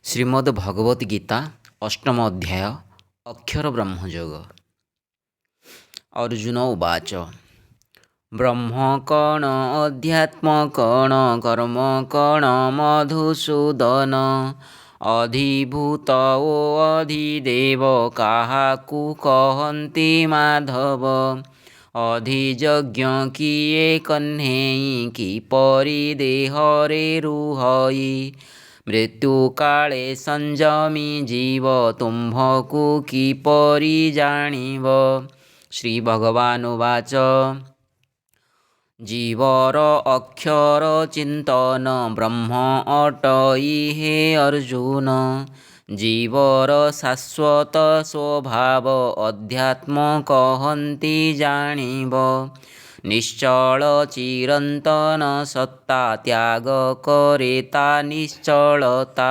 ଶ୍ରୀମଦ୍ ଭଗବତ୍ ଗୀତା ଅଷ୍ଟମ ଅଧ୍ୟାୟ ଅକ୍ଷର ବ୍ରହ୍ମଯୋଗ। ଅର୍ଜୁନ ଉବାଚ ବ୍ରହ୍ମ କଣ ଅଧ୍ୟାତ୍ମ କଣ କର୍ମ କଣ ମଧୁସୂଦନ ଅଧିଭୂତ ଓ ଅଧିଦେବ କାହାକୁ କହନ୍ତି ମାଧବ ଅଧିଯଜ୍ଞ କିଏ କହ୍ନେଇ କିପରି ଦେହରେ ରୁହଇ ମୃତ୍ୟୁ କାଳେ ସଂଯମୀ ଜୀବ ତୁମ୍ଭକୁ କିପରି ଜାଣିବ। ଶ୍ରୀ ଭଗବାନ ଉବାଚ ଜୀବର ଅକ୍ଷର ଚିନ୍ତନ ବ୍ରହ୍ମ ଅଟଇ ହେ ଅର୍ଜୁନ ଜୀବର ଶାଶ୍ୱତ ସ୍ୱଭାବ ଅଧ୍ୟାତ୍ମ କହନ୍ତି ଜାଣିବ। ନିଶ୍ଚଳ ଚିରନ୍ତନ ସତ୍ତା ତ୍ୟାଗ କରେ ତା ନିଶ୍ଚଳତା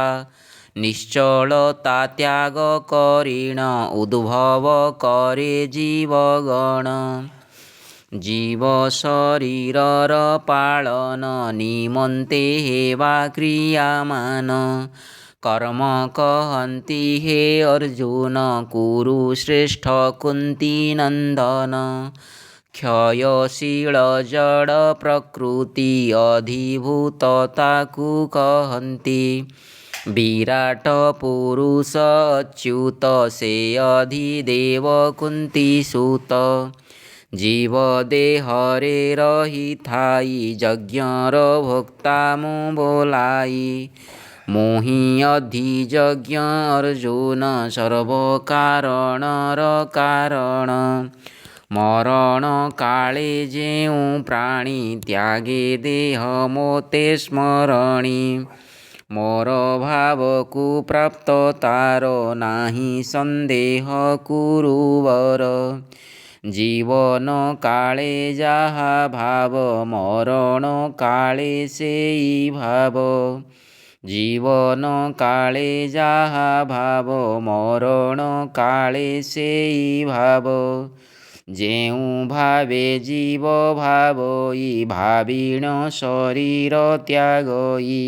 ନିଶ୍ଚଳତା ତ୍ୟାଗ କରିଣ ଉଦ୍ଭବ କରେ ଜୀବଗଣ। ଜୀବ ଶରୀରର ପାଳନ ନିମନ୍ତେ ହେବା କ୍ରିୟାମାନ କର୍ମ କହନ୍ତି ହେ ଅର୍ଜୁନ କୁରୁ ଶ୍ରେଷ୍ଠ କୁନ୍ତୀ ନନ୍ଦନ। କ୍ଷୟଶୀଳ ଜଡ଼ ପ୍ରକୃତି ଅଧିଭୂତ ତାକୁ କହନ୍ତି ବିରାଟ ପୁରୁଷ ଅଚ୍ୟୁତ ସେ ଅଧିଦେବ କୁନ୍ତୀ ସୁତ। ଜୀବ ଦେହରେ ରହିଥାଇ ଯଜ୍ଞର ଭୋକ୍ତା ମୁଁ ବୋଲାଇ ମୁଁ ହିଁ ଅଧିଯଜ୍ଞ ଅର୍ଜୁନ ସର୍ବ କାରଣର କାରଣ। ମରଣ କାଳେ ଯେଉଁ ପ୍ରାଣୀ ତ୍ୟାଗେ ଦେହ ମୋତେ ସ୍ମରଣୀ ମୋର ଭାବକୁ ପ୍ରାପ୍ତ ତାର ନାହିଁ ସନ୍ଦେହ କୁରୁବର। ଜୀବନ କାଳେ ଯାହା ଭାବ ମରଣ କାଳେ ସେଇ ଭାବ ଜୀବନ କାଳେ ଯାହା ଭାବ ମରଣ କାଳେ ସେଇ ଭାବ। ଯେଉଁ ଭାବେ ଜୀବ ଭାବଇ ଭାବିଣ ଶରୀର ତ୍ୟାଗଇ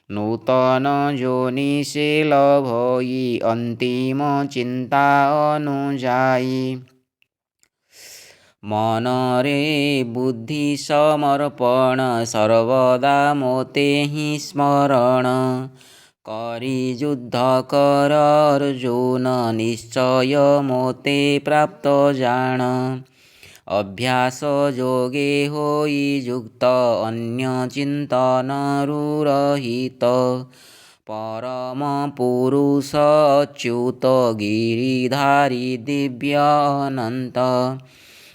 ନୂତନ ଯୋନି ସେ ଲଭଇ ଅନ୍ତିମ ଚିନ୍ତା ଅନୁଯାୟୀ। ମନରେ ବୁଦ୍ଧି ସମର୍ପଣ ସର୍ବଦା ମୋତେ ହିଁ ସ୍ମରଣ କରି ଯୁଦ୍ଧ କର ଅର୍ଜୁନ ନିଶ୍ଚୟ ମୋତେ ପ୍ରାପ୍ତ ଜାଣ। ଅଭ୍ୟାସ ଯୋଗେ ହୋଇ ଯୁକ୍ତ ଅନ୍ୟ ଚିନ୍ତନରୁ ରହିତ ପରମ ପୁରୁଷ ଅଚ୍ୟୁତ ଗିରିଧାରୀ ଦିବ୍ୟ ଅନନ୍ତ।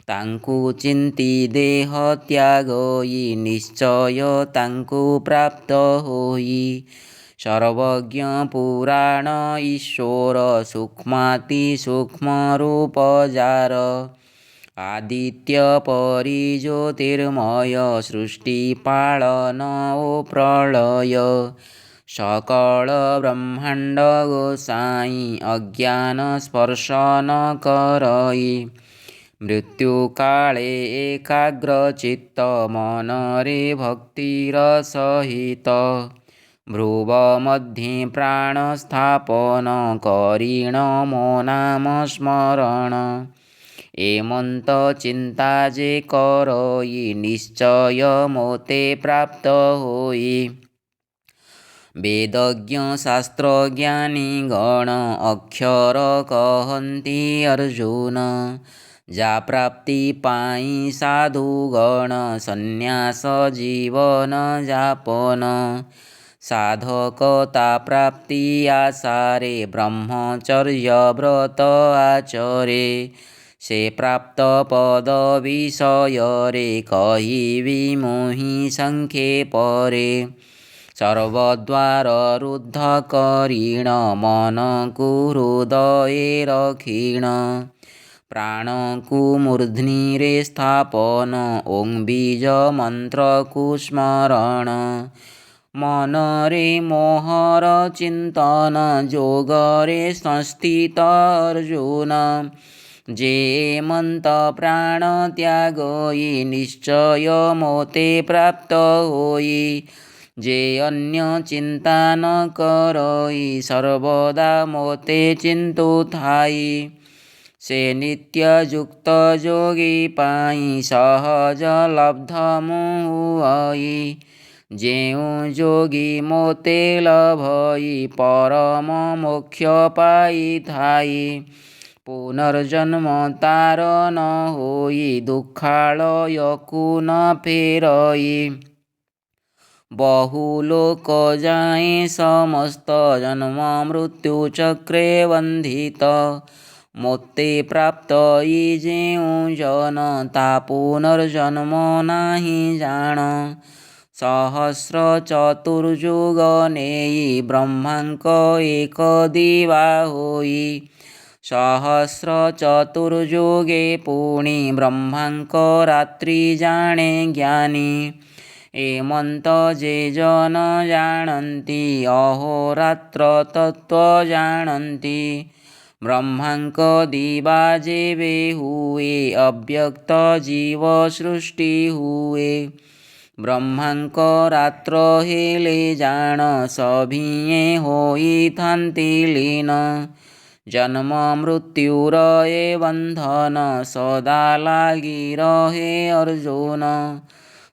ତାଙ୍କୁ ଚିନ୍ତି ଦେହ ତ୍ୟାଗଇ ନିଶ୍ଚୟ ତାଙ୍କୁ ପ୍ରାପ୍ତ ହୋଇ ସର୍ବଜ୍ଞ ପୁରାଣ ଈଶ୍ୱର ସୂକ୍ଷ୍ମାତି ସୂକ୍ଷ୍ମ ରୂପ ଯାର। ଆଦିତ୍ୟ ପରି ଜ୍ୟୋତିର୍ମୟ ସୃଷ୍ଟି ପାଳନ ଓ ପ୍ରଳୟ ସକଳ ବ୍ରହ୍ମାଣ୍ଡ ଗୋସାଇଁ ଅଜ୍ଞାନ ସ୍ପର୍ଶନ କରଇ ମୃତ୍ୟୁ କାଳେ ଏକାଗ୍ର ଚିତ୍ତ ମନରେ ଭକ୍ତିର ସହିତ ଭ୍ରୁବ ମଧ୍ୟେ ପ୍ରାଣ ସ୍ଥାପନ କରିଣ ମୋ ନାମ ସ୍ମରଣ। ଏମନ୍ତ ଚିନ୍ତା ଯେ କରଇ ନିଶ୍ଚୟ ମୋତେ ପ୍ରାପ୍ତ ହୋଇ ବେଦଜ୍ଞ ଶାସ୍ତ୍ରଜ୍ଞାନୀ ଗଣ ଅକ୍ଷର କହନ୍ତି ଅର୍ଜୁନ। ଯା ପ୍ରାପ୍ତି ପାଇଁ ସାଧୁଗଣ ସନ୍ନ୍ୟାସ ଜୀବନ ଯାପନ ସାଧକତା ପ୍ରାପ୍ତି ଆଶାରେ ବ୍ରହ୍ମଚର୍ଯ୍ୟ ବ୍ରତ ଆଚରେ। ସେ ପ୍ରାପ୍ତ ପଦ ବିଷୟରେ କହିବି ମୁଁ ହିଁ ସଂକ୍ଷେପରେ। ସର୍ବଦ୍ୱାର ରୁଦ୍ଧ କରିଣ ମନକୁ ହୃଦଏ ରଖିଣ ପ୍ରାଣକୁ ମୂର୍ଧ୍ନିରେ ସ୍ଥାପନ ଓଂ ବୀଜ ମନ୍ତ୍ରକୁ ସ୍ମରଣ। ମନରେ ମୋହର ଚିନ୍ତନ ଯୋଗରେ ସଂସ୍ଥିତ ଅର୍ଜୁନ ଯେ ମନ୍ତ ପ୍ରାଣ ତ୍ୟାଗଇ ନିଶ୍ଚୟ ମୋତେ ପ୍ରାପ୍ତ ହୋଇ ଯେ ଅନ୍ୟ ଚିନ୍ତା ନ କରଇ ସର୍ବଦା ମୋତେ ଚିନ୍ତୁଥାଇ। ସେ ନିତ୍ୟ ଯୁକ୍ତ ଯୋଗୀ ପାଇଁ ସହଜ ଲବ୍ଧ ମୁଁ ହୁଅଇ। ଯେଉଁ ଯୋଗୀ ମୋତେ ଲଭଇ ପରମ ମୋକ୍ଷ ପାଇଥାଇ। ପୁନର୍ଜନ୍ମ ତାର ନ ହୋଇ ଦୁଃଖାଳୟକୁ ନ ଫେରଇ। ବହୁ ଲୋକ ଯାଏଁ ସମସ୍ତ ଜନ୍ମ ମୃତ୍ୟୁ ଚକ୍ରେ ବନ୍ଧିତ। ମୋତେ ପ୍ରାପ୍ତଇ ଯେଉଁ ଜନ ତା ପୁନର୍ଜନ୍ମ ନାହିଁ ଜାଣ। ସହସ୍ର ଚତୁର୍ଯୁଗ ନେଇ ବ୍ରହ୍ମାଙ୍କ ଏକ ଦିବା ହୋଇ। ସହସ୍ର ଚତୁର୍ଯୁଗେ ପୁଣି ବ୍ରହ୍ମାଙ୍କ ରାତ୍ରି ଜାଣେ ଜ୍ଞାନୀ। ଏମନ୍ତ ଯେ ଜନ ଜାଣନ୍ତି ଅହୋରାତ୍ର ତତ୍ତ୍ୱ ଜାଣନ୍ତି। ବ୍ରହ୍ମାଙ୍କ ଦିବା ଯେବେ ହୁଏ ଅବ୍ୟକ୍ତ ଜୀବ ସୃଷ୍ଟି ହୁଏ। ବ୍ରହ୍ମାଙ୍କ ରାତ୍ର ହେଲେ ଜାଣ ସଭିଏଁ ହୋଇଥାନ୍ତି ଲୀନ। ଜନ୍ମ ମୃତ୍ୟୁର ଏ ବନ୍ଧନ ସଦା ଲାଗି ରହେ ଅର୍ଜୁନ।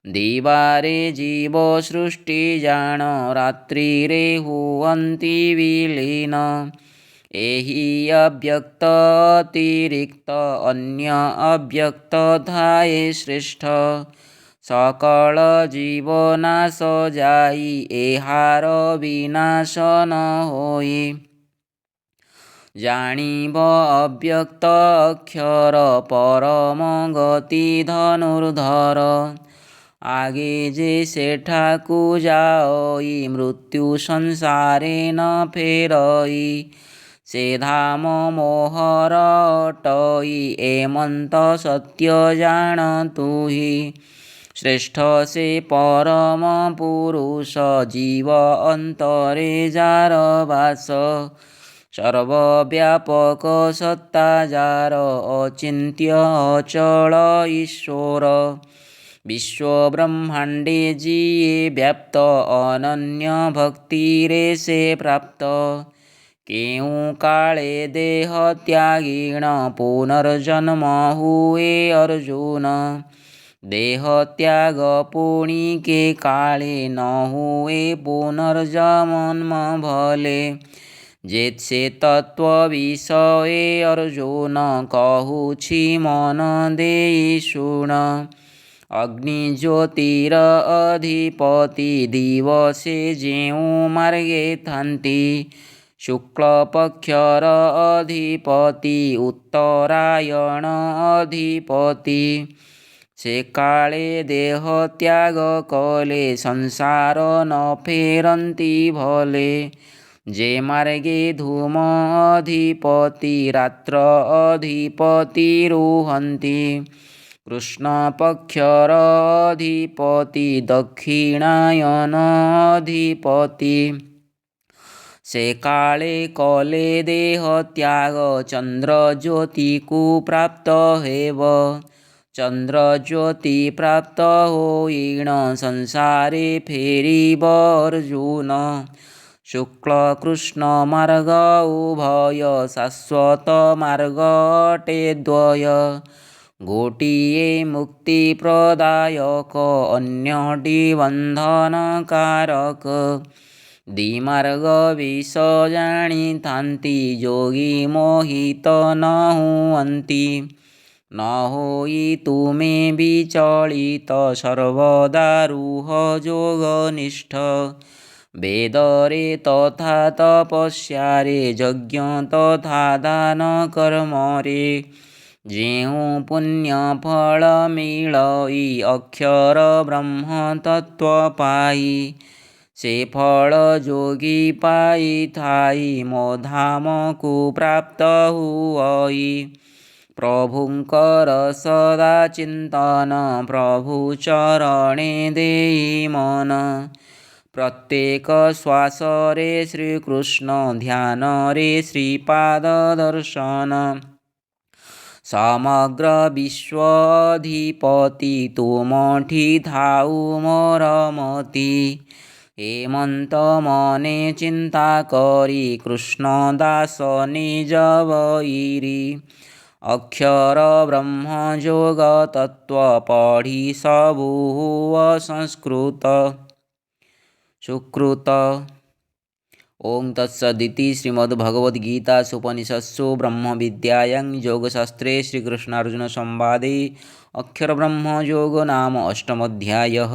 ଦିବାରେ ଜୀବ ସୃଷ୍ଟି ଜାଣ ରାତ୍ରିରେ ହୁଅନ୍ତି ବିଲୀନ। ଏହି ଅବ୍ୟକ୍ତ ଅତିରିକ୍ତ ଅନ୍ୟ ଅବ୍ୟକ୍ତ ଥାଏ ଶ୍ରେଷ୍ଠ। ସକଳ ଜୀବ ନାଶ ଯାଇ ଏହାର ବିନାଶ ନ ହୋଇ। ଜାଣିବ ଅବ୍ୟକ୍ତ ଅକ୍ଷର ପରମ ଗତି ଧନୁର୍ଧର। ଆଗେ ଯେ ସେଠାକୁ ଯାଇ ମୃତ୍ୟୁ ସଂସାରେ ନ ଫେରଇ। ସେ ଧାମ ମୋହର ଅଟଇ ଏମନ୍ତ ସତ୍ୟ ଜାଣ ତୁହି। ଶ୍ରେଷ୍ଠ ସେ ପରମ ପୁରୁଷ ଜୀବ ଅନ୍ତରେ ଯାର ବାସ। ସର୍ବବ୍ୟାପକ ସତ୍ତା ଯାର ଅଚିନ୍ତ୍ୟ ଅଚଳ ଈଶ୍ୱର। ବିଶ୍ୱବ୍ରହ୍ମାଣ୍ଡେ ଯିଏ ବ୍ୟାପ୍ତ ଅନନ୍ୟ ଭକ୍ତିରେ ସେ ପ୍ରାପ୍ତ। କେଉଁ କାଳେ ଦେହ ତ୍ୟାଗିଣ ପୁନର୍ଜନ୍ମ ହୁଏ ଅର୍ଜୁନ। ଦେହ ତ୍ୟାଗ ପୁଣି କେ କାଳେ ନ ହୁଏ ପୁନର୍ଜନ୍ମ ଭଲେ। ଯେ ସେ ତତ୍ତ୍ୱ ବିଷୟେ ଅର୍ଜୁନ କହୁଛି ମନ ଦେଇ ଶୁଣ। ଅଗ୍ନି ଜ୍ୟୋତିର ଅଧିପତି ଦିବସେ ଯେଉଁ ମାର୍ଗେ ଥାନ୍ତି। ଶୁକ୍ଳ ପକ୍ଷର ଅଧିପତି ଉତ୍ତରାୟଣ ଅଧିପତି। ସେ କାଳେ ଦେହ ତ୍ୟାଗ କଲେ ସଂସାର ନ ଫେରନ୍ତି ଭଲେ। ଯେ ମାର୍ଗେ ଧୂମ ଅଧିପତି ରାତ୍ର ଅଧିପତି ରୁହନ୍ତି। କୃଷ୍ଣ ପକ୍ଷର ଅଧିପତି ଦକ୍ଷିଣାୟନ ଅଧିପତି। ସେ କାଳେ କଲେ ଦେହ ତ୍ୟାଗ ଚନ୍ଦ୍ରଜ୍ୟୋତିକୁ ପ୍ରାପ୍ତ ହେବ। ଚନ୍ଦ୍ରଜ୍ୟୋତି ପ୍ରାପ୍ତ ହୋଇଣ ସଂସାରେ ଫେରିବ ଅର୍ଜୁନ। ଶୁକ୍ଳ କୃଷ୍ଣ ମାର୍ଗ ଉଭୟ ଶାଶ୍ୱତ ମାର୍ଗ ଅଟେ ଦ୍ୱୟ। ଗୋଟିଏ ମୁକ୍ତି ପ୍ରଦାୟକ ଅନ୍ୟଟି ବନ୍ଧନ କାରକ। ଦିମାର୍ଗ ବିଷ ଜାଣିଥାନ୍ତି ଯୋଗୀ ମୋହିତ ନ ହୁଅନ୍ତି। ନ ହୋଇ ତୁମେ ବିଚଳିତ ସର୍ବଦା ରୁହ ଯୋଗନିଷ୍ଠ। ବେଦରେ ତଥା ତପସ୍ୟାରେ ଯଜ୍ଞ ତଥା ଦାନ କର୍ମରେ। ଯେଉଁ ପୁଣ୍ୟ ଫଳ ମିଳଇ ଅକ୍ଷର ବ୍ରହ୍ମ ତତ୍ତ୍ୱ ପାଇ। ସେ ଫଳ ଯୋଗୀ ପାଇଥାଇ ମୋ ଧାମକୁ ପ୍ରାପ୍ତ ହୁଅଇ। ପ୍ରଭୁଙ୍କର ସଦା ଚିନ୍ତନ ପ୍ରଭୁ ଚରଣେ ଦେଇ ମନ। ପ୍ରତ୍ୟେକ ଶ୍ୱାସରେ ଶ୍ରୀକୃଷ୍ଣ ଧ୍ୟାନରେ ଶ୍ରୀପାଦ ଦର୍ଶନ। ସମଗ୍ର ବିଶ୍ୱ ଅଧିପତି ତୁମଠି ଥାଉ ମୋର ମତି। हेमंत मने चिंता करी कृष्णदास निज वैरी अक्षर ब्रह्म जोग तत्व पढ़ी सबू संस्कृत सुकृत। ओं तत्सदिति श्रीमद्भगवद्गीतासूपनिषत्सु ब्रह्मविद्यायां योगशास्त्रे श्रीकृष्णार्जुनसंवादे अक्षरब्रह्मयोगो नाम अष्टमोऽध्यायः।